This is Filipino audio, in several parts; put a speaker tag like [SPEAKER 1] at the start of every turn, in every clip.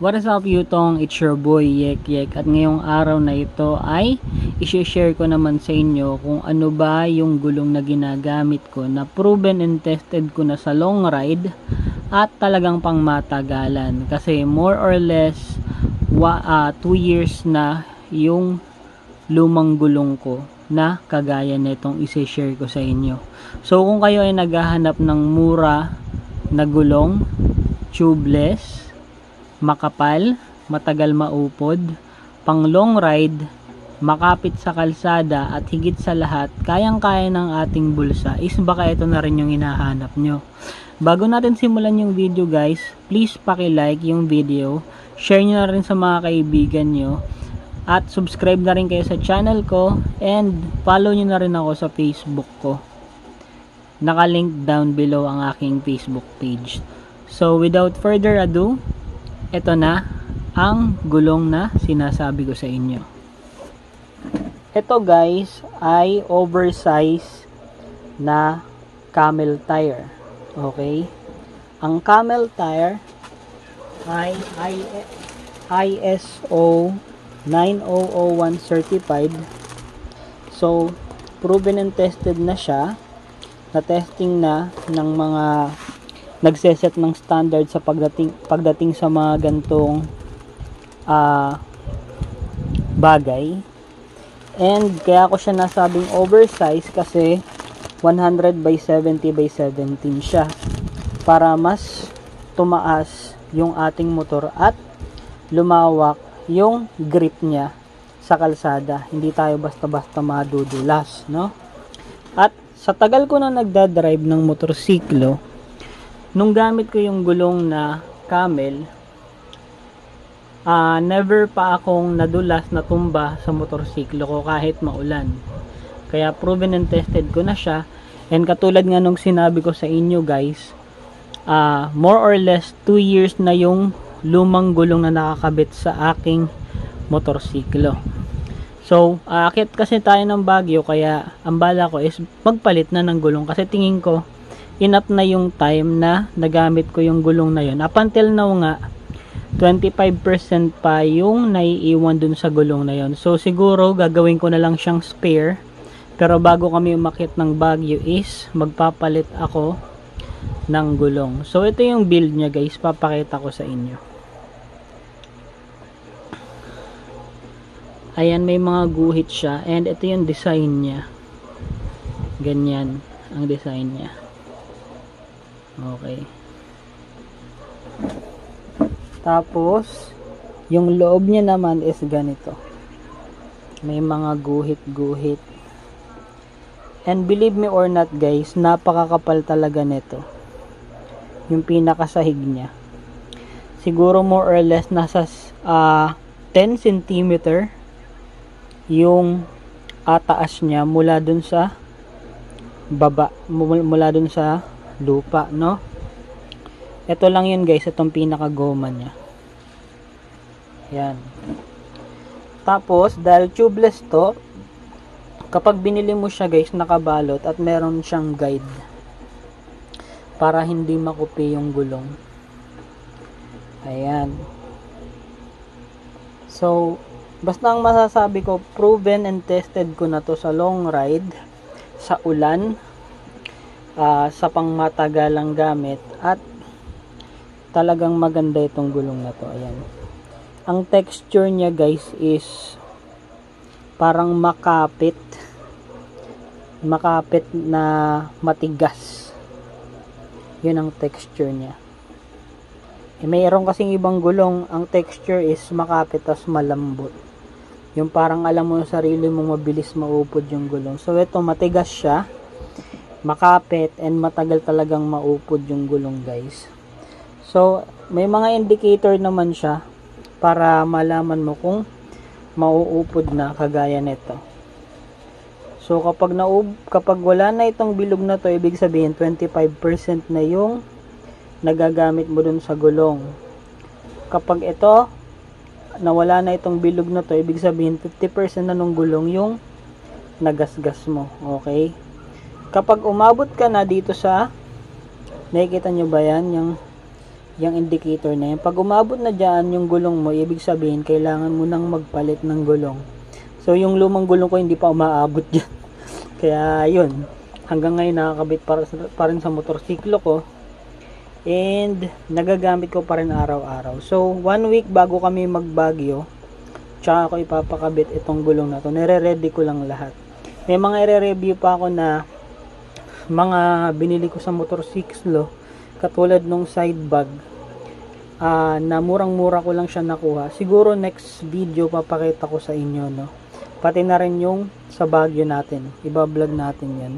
[SPEAKER 1] What is up Yutong? It's your boy Yek Yek at ngayong araw na ito ay i-share ko naman sa inyo kung ano ba yung gulong na ginagamit ko na proven and tested ko na sa long ride at talagang pangmatagalan kasi more or less 2 years na yung lumang gulong ko na kagaya nitong i-share ko sa inyo. So kung kayo ay naghahanap ng mura na gulong, tubeless, makapal, matagal maupod, pang long ride, makapit sa kalsada at higit sa lahat, kayang-kaya ng ating bulsa is baka ito na rin yung hinahanap nyo. Bago natin simulan yung video guys, please paki-like yung video, share nyo na rin sa mga kaibigan nyo, at subscribe na rin kayo sa channel ko, and follow nyo na rin ako sa Facebook ko. Naka-link down below ang aking Facebook page. So without further ado, ito na ang gulong na sinasabi ko sa inyo. Ito guys ay oversize na camel tire. Okay? Ang camel tire ay ISO 9001 certified. So, proven and tested na siya. Na-testing na ng mga nagseset ng standard sa pagdating sa mga gantong bagay. And kaya ko siya nasabing oversize kasi 100 by 70 by 17 siya para mas tumaas yung ating motor at lumawak yung grip niya sa kalsada. Hindi tayo basta-basta madudulas, no? At sa tagal ko na nagdadrive ng motorsiklo, nung gamit ko yung gulong na camel, never pa akong nadulas na tumba sa motorsiklo ko kahit maulan. Kaya proven and tested ko na siya. And katulad nga nung sinabi ko sa inyo guys, more or less 2 years na yung lumang gulong na nakakabit sa aking motorsiklo. So, aakit kasi tayo ng Baguio, kaya ang bala ko is magpalit na ng gulong kasi tingin ko enough na yung time na nagamit ko yung gulong na yun. Up until now nga, 25% pa yung naiiwan dun sa gulong na yun. So, siguro gagawin ko na lang siyang spare. Pero bago kami umakit ng Baguio is magpapalit ako ng gulong. So, ito yung build niya guys. Papakita ko sa inyo. Ayan, may mga guhit siya. And ito yung design niya. Ganyan ang design niya. Okay. Tapos, yung loob niya naman is ganito. May mga guhit-guhit. And believe me or not guys, napakakapal talaga nito. Yung pinakasahig niya. Siguro more or less nasa 10 cm yung taas niya mula dun sa baba, mula dun sa lupa, no? Ito lang yun guys, itong pinaka-goma niya. Yan. Tapos, dahil tubeless to, kapag binili mo siya guys, nakabalot at meron siyang guide para hindi makupi yung gulong. Ayan. So, basta ang masasabi ko, proven and tested ko na to sa long ride, sa ulan, sa pangmatagalang gamit, at talagang maganda itong gulong na to. Ayan. Ang texture niya guys is parang makapit na matigas. Yun ang texture niya. Mayroon kasing ibang gulong, ang texture is makapit tas malambot. Yung parang alam mo sa sarili mo mabilis maupod yung gulong. So ito matigas siya, makapit, and matagal talagang maupod yung gulong guys. So may mga indicator naman siya para malaman mo kung mauupod na, kagaya nito. So kapag wala na itong bilog na to, ibig sabihin 25% na yung nagagamit mo dun sa gulong. Kapag ito nawala na itong bilog na to, ibig sabihin 50% na nung gulong yung nagasgas mo. Okay? Kapag umabot ka na dito sa, nakikita nyo ba yan? Yung yung indicator na yan. Pag umabot na dyan yung gulong mo, ibig sabihin kailangan mo nang magpalit ng gulong. So yung lumang gulong ko hindi pa umaabot dyan. Kaya yun, hanggang ngayon nakakabit pa rin sa motorsiklo ko. And nagagamit ko pa rin araw-araw. So 1 week bago kami magbagyo, tsaka ako ipapakabit itong gulong na to. Nire-ready ko lang lahat. May mga i-review pa ako na mga binili ko sa motorsiklo, katulad nung side bag, na murang-mura ko lang siya nakuha. Siguro next video papakita ko sa inyo, no? Pati na rin yung sa Baguio natin. Iba-vlog natin yan.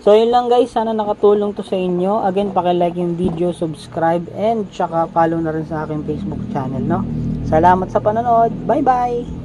[SPEAKER 1] So yun lang guys, sana nakatulong to sa inyo. Again, paki-like yung video, subscribe, and tsaka follow na rin sa aking Facebook channel, no? Salamat sa panonood. Bye-bye!